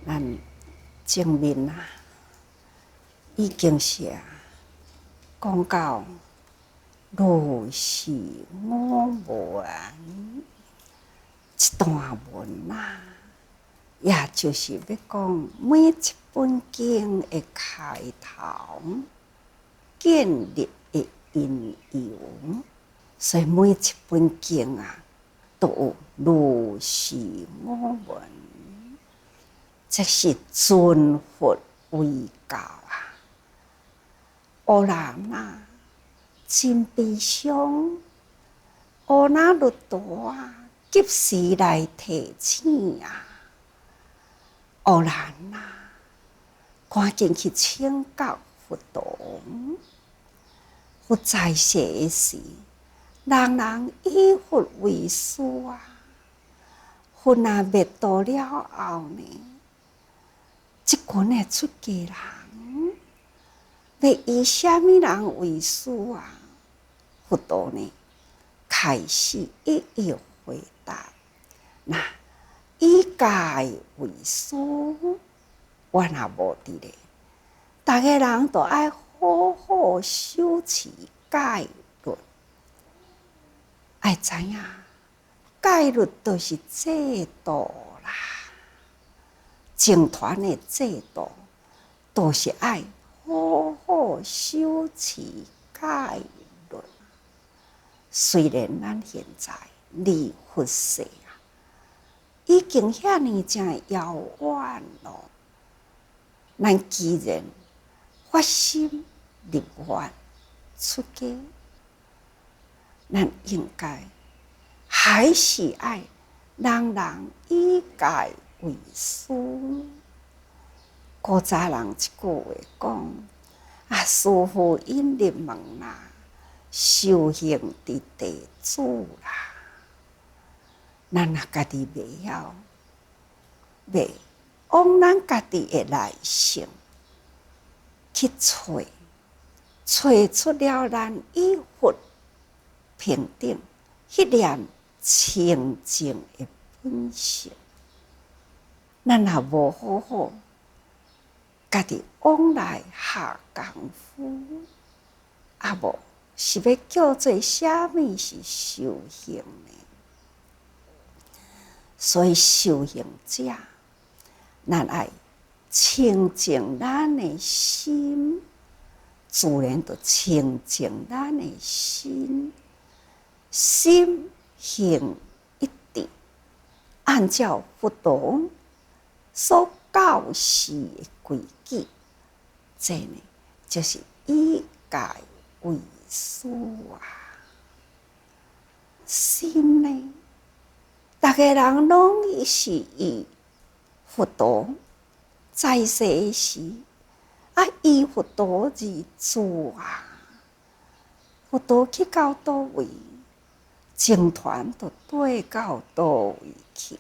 咱前面已经是讲到如是我闻这段文也就是要讲每一本经的开头建立的因由，所以每一本经都有如是我闻，这是尊佛为教乌兰真悲伤，乌兰律多及时来提醒乌兰赶紧去请教佛陀。佛在世时，人人以佛为师佛灭度了后呢，这群的出家人要以什么人为师佛陀呢开始一一回答：以戒为师，我也无伫咧。大家人都爱好好修持戒律，爱知影戒律都是制度啦，僧团的制度都是爱好好修持戒律。虽然咱现在离佛世已经遐尼真遥远咯，咱既然发心立愿出家，咱应该还是爱人人以戒为师。古早人一句话讲师父引入门修行伫地主啦。咱若家己袂晓，袂往咱家己的内心去找出了咱与佛平等迄念清净的本性，咱若无好好家己往内下功夫，无是要叫做啥物是修行呢？所以修行者，咱爱清净咱的心，自然就清净咱的心，心行一致，按照佛陀所教示的规矩，这呢就是以戒为师心呢，大家人拢是以佛陀在世时以佛陀为主佛陀去到倒位，僧团就对到倒位去，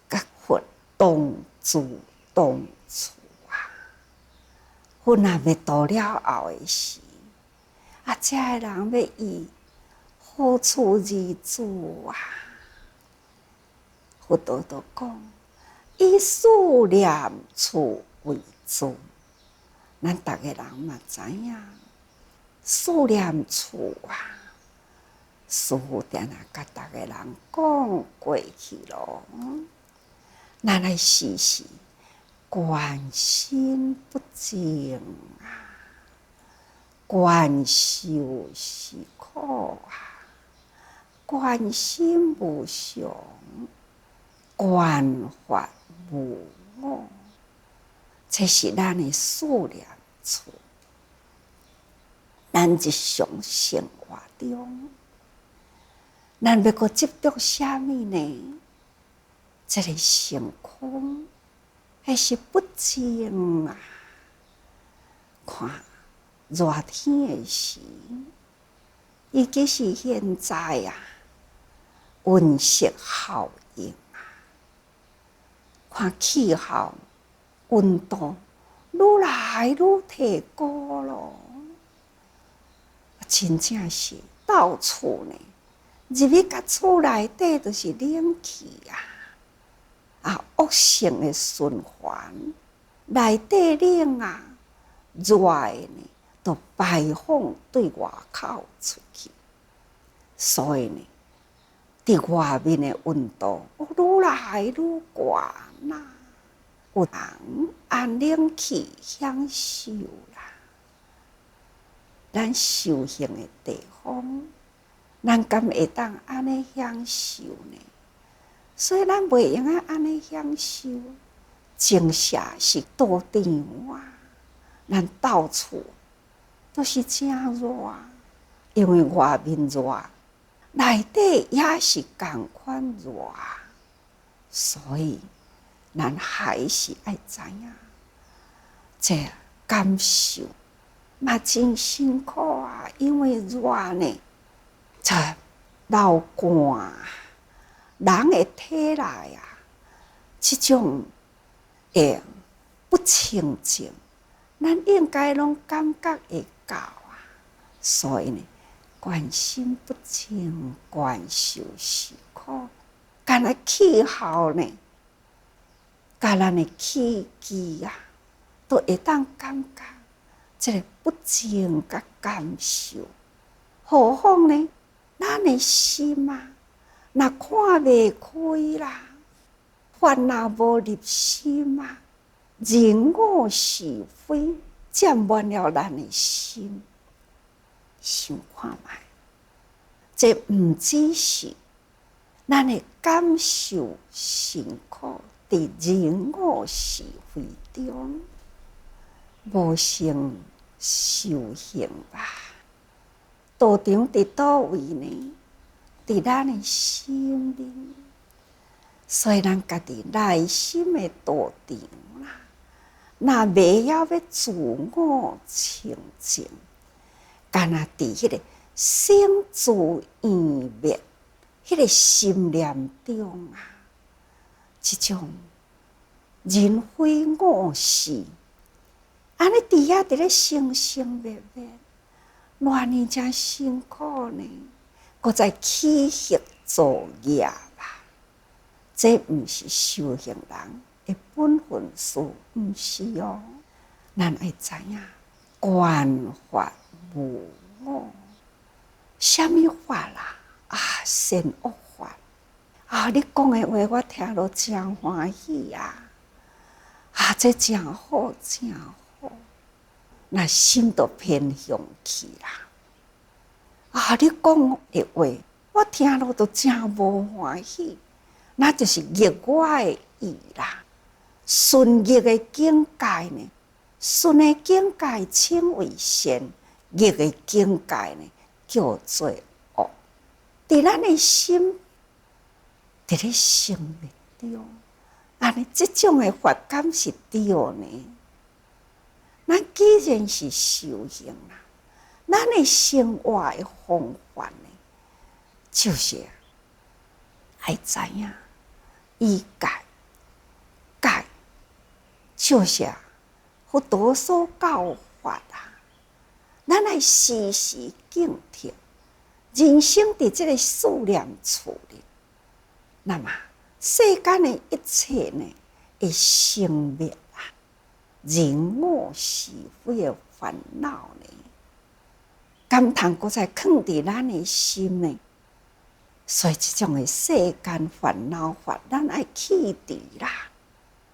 甲佛同住同处佛若灭度了后的时，这个人要以何处而住佛陀就讲，以思念处为主。咱逐个人嘛知影，思念处师父定甲逐个人讲过去咯。咱来时时观心不净观修是苦观心无常，观法无我，这是咱的思念处。咱日常生活中，咱要阁执着啥物呢？这个身空，还是不净看热天的时，尤其是现在温室效应看气候温度愈来愈提高咯，真正是到处呢，入去甲厝内底就是冷气恶性的循环，内底冷热的呢，就排放对外口出去，所以呢，伫外面的温度愈来愈寒有人按冷气享受啦。咱修行的地方，咱敢会当安尼享受呢？所以咱袂用安尼享受。正社是道场咱到处都是真热，因为外面热，内底也是同款热，所以咱还是爱知影，这感受嘛真辛苦因为热呢，这流汗，人的体内这种不清净，咱应该拢感觉会到所以呢，关心不清，关受是苦。干那气候呢，甲咱的气机都会当感觉这个不清甲感受。何况呢，咱的心若看袂开啦，烦恼无入心人我是非占满了咱的心。想看卖，这毋只是咱的感受辛苦，伫人我是非中无成修行吧？道场伫倒位呢？伫咱的心里，所以咱家己内心的道场若袂晓要自我清净，干那伫迄个生自圆灭迄个心念中这种人非我是，安尼伫遐伫咧生生灭灭，偌尼真辛苦呢，搁再起息作业这毋是修行人的本分事，毋是哦。咱爱知影，观法无我，什么法善恶法你讲的话我听落真欢喜这真好真好，那心都偏向去啦。你讲的话我听落都真无欢喜，那就是逆我的意啦。顺逆的境界呢，顺的境界称为善，逆的境界呢叫做恶。伫咱的心，伫咧生灭中，安尼这种的法感是对呢。咱既然是修行咱的生活的方法呢，就是爱知影依戒。戒就是佛陀所教法咱爱时时警惕，人生伫这个思念处理，那么世间的一切呢会生灭人我是非的烦恼呢，敢通搁再藏伫咱的心呢？所以这种的世间烦恼法，咱爱弃除啦，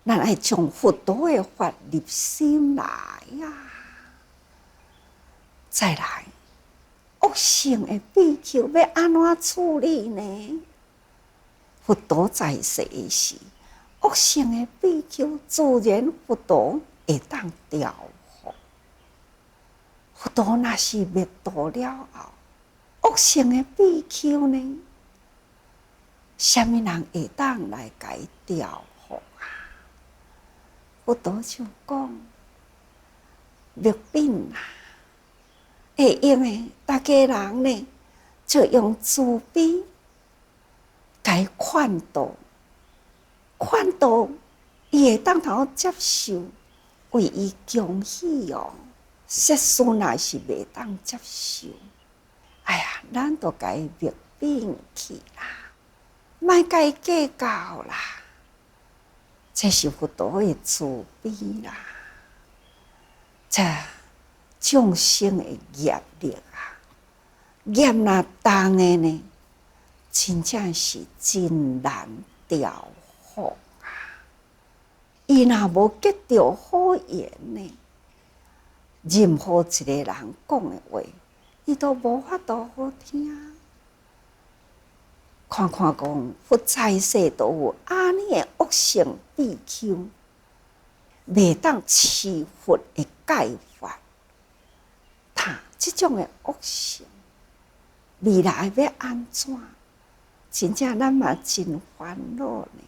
咱爱将佛陀的法入心来再来，恶性的比丘要安怎处理呢？佛陀在世时，恶性的比丘自然佛陀会当调伏。佛陀若是灭度了后，恶性的比丘呢？什么人会当来甲伊调伏佛陀就讲，灭品会用的，大家人呢，就用慈悲甲伊劝导，劝导伊会当通接受，为伊恭喜世事若是袂当接受，哎呀，咱就甲伊灭品去啦，莫甲伊计较啦。这是佛陀的慈悲啦。这众生的业力啊，业若重的呢，真正是真难调伏啊。伊若无结着好缘呢，任何一个人讲的话，伊都无法度好听。看看讲，佛在世都有安尼的恶性比丘，袂当持佛的戒法。他这种的恶性，未来要安怎？真正咱嘛真烦恼呢。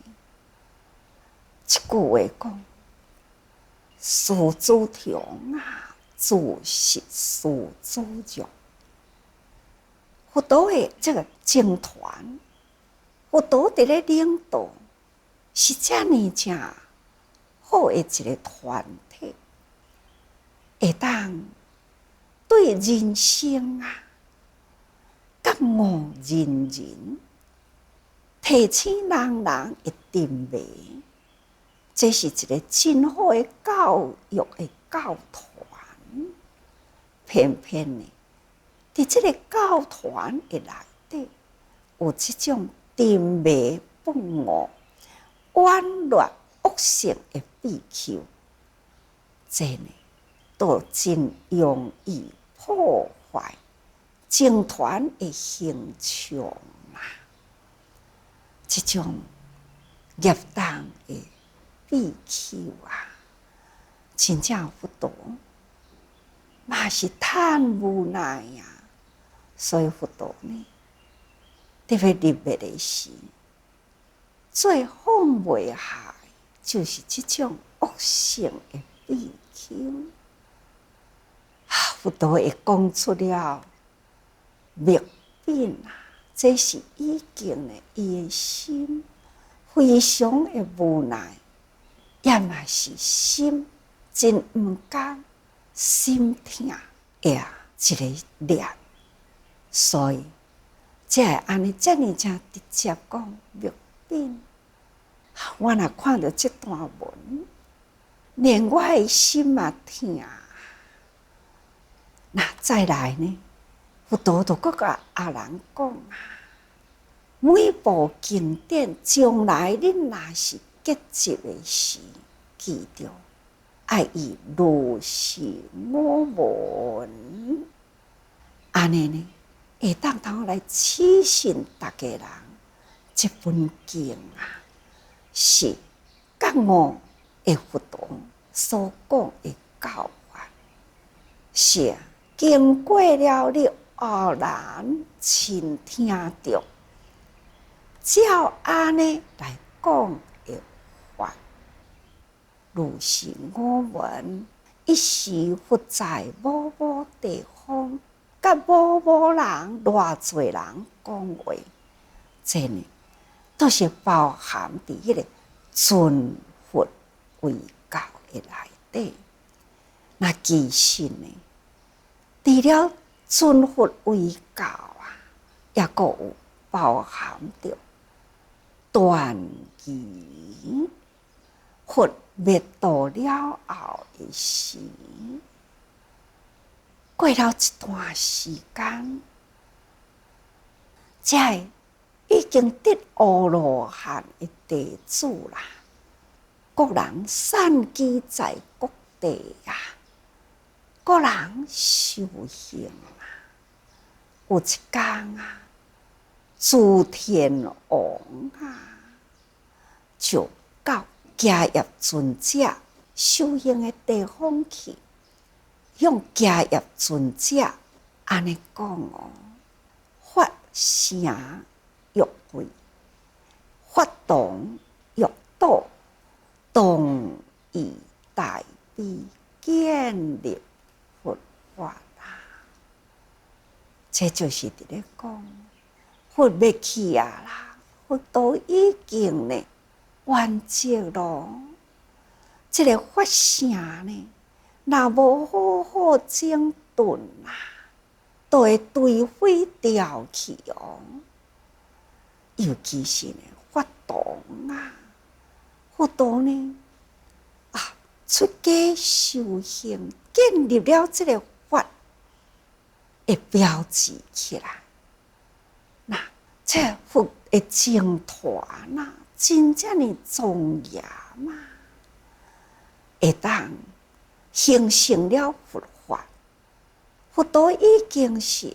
一句话讲，事主强啊，自是事主弱。佛陀的这个僧团，佛陀伫咧领导，是遮尼正好的一个团体，会当对人生啊，觉悟人人，提醒人人一定袂。这是一个真好的教育的教团，偏偏呢，伫这个教团的内底，有这种沉迷不悟、顽劣恶性的比丘，这呢，都真容易破坏僧团的形象啊！这种业障的比丘啊，真正佛陀嘛是叹无奈呀。所以佛陀呢，特别入灭的时，最放袂下就是这种恶性的比丘。佛陀会讲出了灭品啊，这是已经的伊的心非常的无奈，也嘛是心真毋甘，心痛呀，一个念，所以才会安尼遮尔正直接讲灭品。我若看到这段文，连我的心嘛痛。那再来呢？佛陀就搁甲阿人讲啊，每部经典将来恁若是结集的时，记着爱以如是我闻，安尼呢，会当通来启信大家人。这本经啊，是觉悟的佛陀所讲的教法，是经过了你偶然亲听着，照安尼来讲的法。如是我闻，一时佛在某某地方，甲某某人偌侪人讲话，这呢都是包含伫迄个尊佛为教的内底。那其实呢，除了尊佛为教啊，也阁有包含着断疑。佛灭度了后的时，过了一段时间，才已经得阿罗汉的地主啦，各人散居在各地啊，各人修行啊。有一天啊，诸天王啊，就到迦叶尊者修行的地方去，向迦叶尊者安尼讲哦，发声欲归，发动欲倒，动以大悲建立佛法啦。这就是伫咧讲，佛要去啊啦，佛都已经呢完结咯。这个发声呢，若无好好整顿啦，都会颓废掉去哦。尤其是呢，发动啊，佛陀呢出家修行，建立了这个法的标志起来。那这佛的净团真正的庄严嘛，会当形成了佛法。佛陀已经是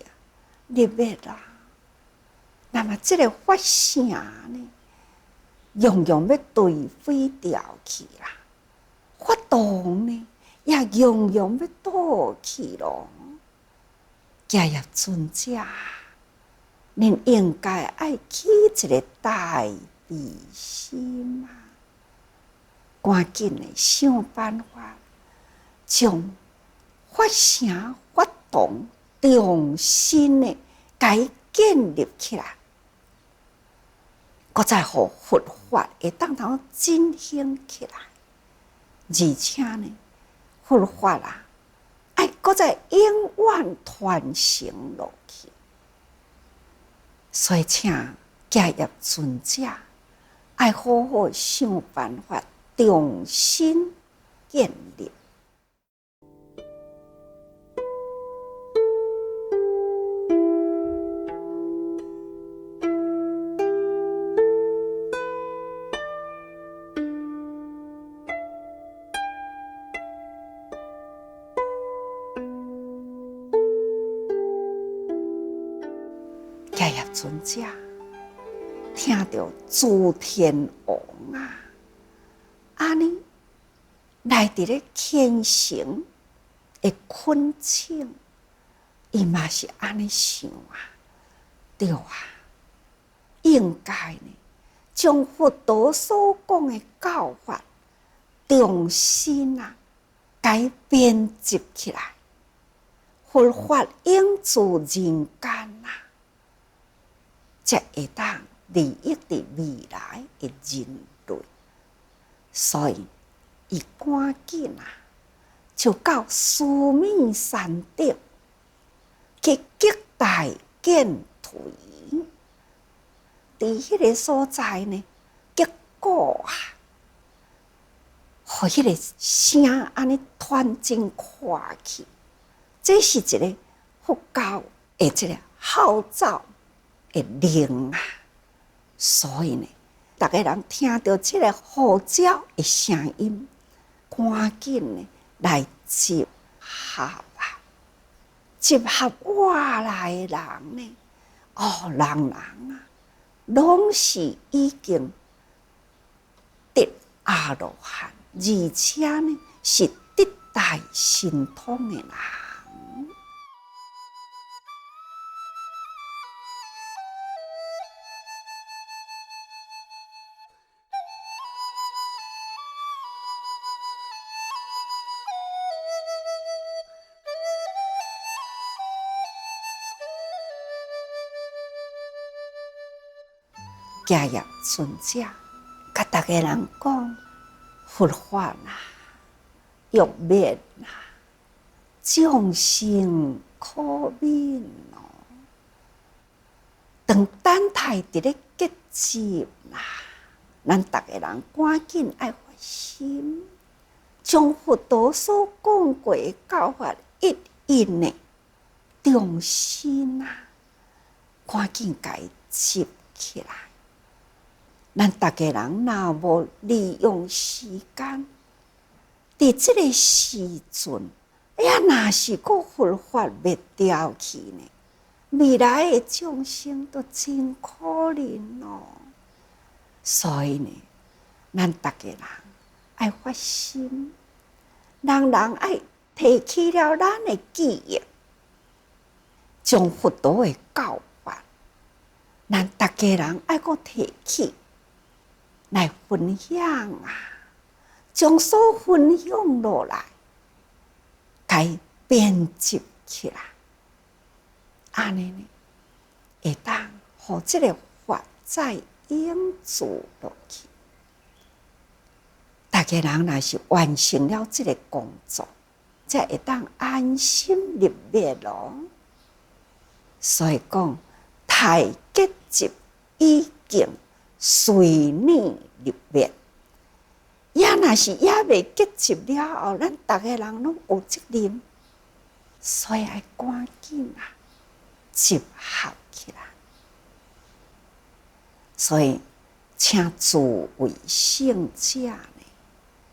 入灭啦，那么这个法声呢，样样要对废掉去啦。法动呢，也样样要倒去咯。迦叶尊者，恁应该爱起一个大悲心啊！赶紧的想办法，将法声法动重新的改建立起来，搁再互佛法会当头振兴起来。而且呢，佛法爱搁再永远传承落去。所以请迦叶尊者爱好好想办法，重新建立。迦叶尊者听到诸天王安尼来伫咧虔诚的恳请，伊嘛是安尼想对应该呢，将佛陀所讲的教法重新改编辑起来，佛法永驻人间才会当利益伫未来的人类。所以伊赶紧就到须弥山顶去极大建土。伫迄个所在呢，结果互迄个声安尼传真快去，这是一个佛教的这个号召的灵所以呢，大家人听到这个号召的声音，赶紧呢来集合集合我来的人呢，人拢是已经得阿罗汉，而且呢是得大神通的人。迦叶尊者甲大家人讲，佛法欲灭众生可悯当等待伫咧结集咱大家人赶紧爱发心，将佛陀所讲过的教法一一的重新赶紧改集起来。咱大家人若无利用时间，伫这个时阵，若是个佛法灭掉去呢，未来的众生都真可怜所以呢，咱大家人爱发心，人爱提起了咱的记忆，将佛陀的教法，咱大家人爱个提起。来分享将所分享落来，该编辑起来，安尼呢，会当互这个法再永驻落去。大家人若是完成了这个工作，才会当安心入灭咯。所以讲，太结集已经随你入灭，也若是也未结集了后，咱逐个人拢有责任，所以要赶紧集合起来。所以，请诸位圣者呢，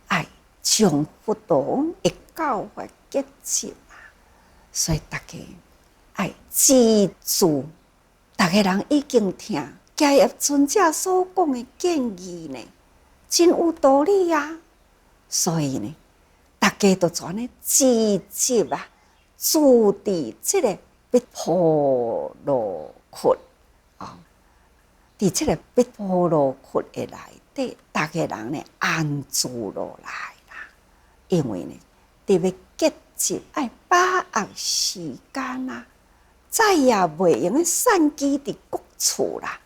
爱将佛道的教法结集所以大家爱记住，大家人已经听迦叶尊者所讲的建议呢，真有道理啊。所以呢，大家都全呢积极注伫这个必婆罗窟伫这个必婆罗窟的内底，大家人呢安住落来啦。因为呢，伫要结集爱把握时间再也袂用散居伫各处啦。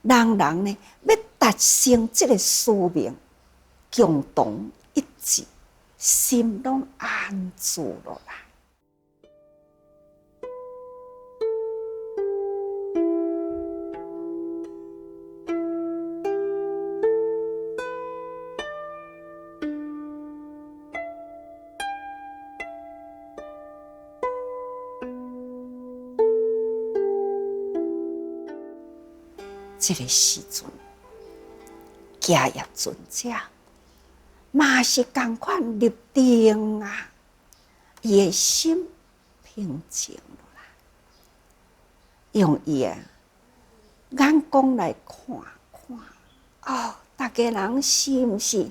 人人呢要达成这个使命，共同一致，心拢安住落来。这个时阵，迦叶尊者嘛是同款立定伊的心平静落来，用伊的眼光来看看，大家人是毋是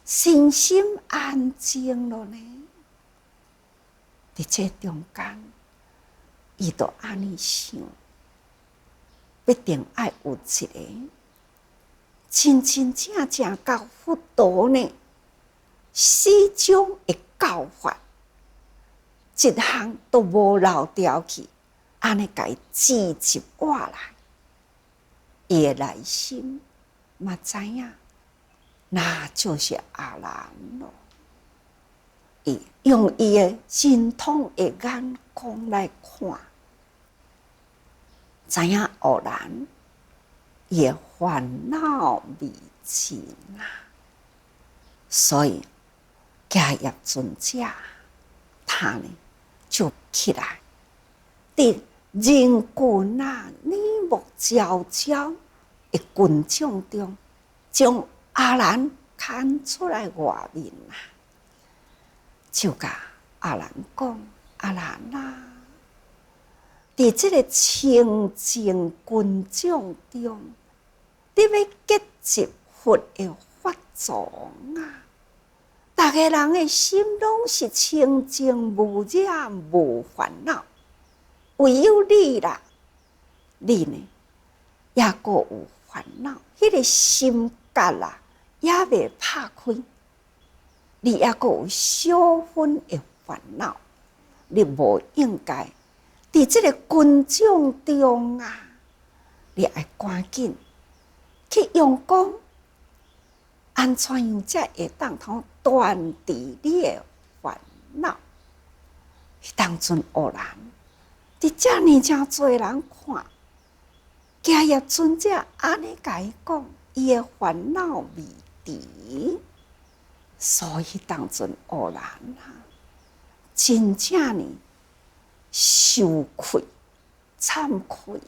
身心安静了呢？伫这中间，伊就安尼想。必定爱有一个真真正正教佛道呢，始终的教法，一项都无漏掉去，安尼甲伊记集下来，伊的内心嘛知影，那就是阿难咯。伊用伊的神通的眼光来看。知影偶然也烦恼未尽所以迦叶尊者他呢就起来，伫人群耳目睽睽的群众中，将阿难牵出来外面就甲阿难讲：阿难伫这个清净群众中，你要结集佛的法藏大家人的心拢是清净无染无烦恼，唯有你啦，你呢也阁有烦恼，迄个心结也未拍开，你也阁有小分的烦恼，你无应该。伫这个群众中你爱赶紧去用功，安怎样才会当通断除你的烦恼？当阵偶然，伫遮尔真多人看，迦叶尊者安尼甲伊讲，伊的烦恼未除，所以当阵偶然真正呢。羞愧、惭愧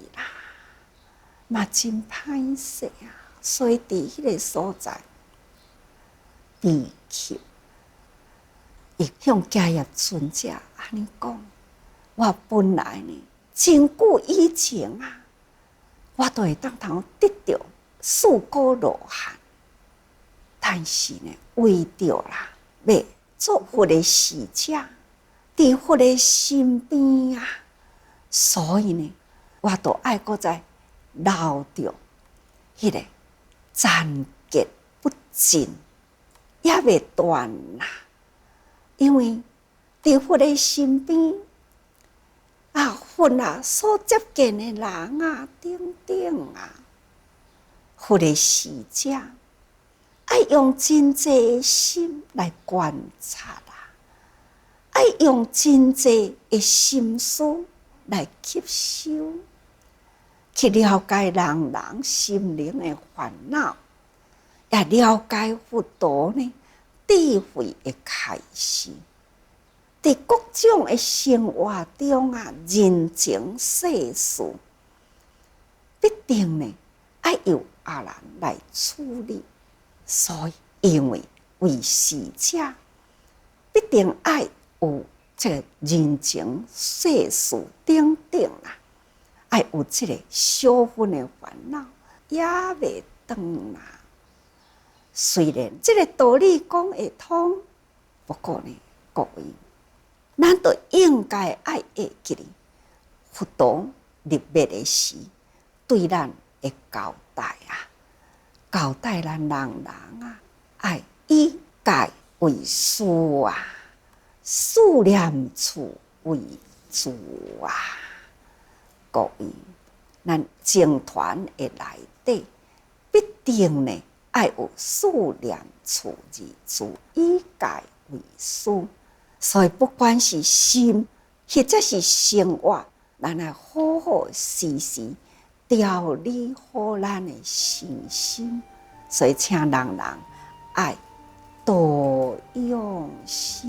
嘛真歹势所以伫迄个所在，悲泣，伊向迦叶尊者安尼讲：我本来呢，真久以前我都会当通得到四果罗汉，但是呢，为着要做佛的使者。伫佛的身边所以呢，我都爱搁再留着迄个残结不尽，也未断因为伫佛的身边佛所接近的人等等佛的使者，爱用真济的心来观察爱用真济的心思来吸收，去了解人人心灵的烦恼，也了解佛陀呢智慧的开示。在各种的生活中啊，人情世事，必定呢要由阿难来处理。所以，因为为逝者，必定要有这个人情世事等等啦，要有这个小分的烦恼，也袂断啦。虽然这个道理讲会通，不过呢，各位，咱都应该爱会记哩，佛陀入灭的时，对咱的交代啊，交代咱人啊，爱以戒为师啊，思念处为主啊。各位，咱僧团的内底，必定呢要有思念处二字，以戒为师。所以不管是心或者是生活，咱要好好时时调理好咱的身心。所以请人爱多用心。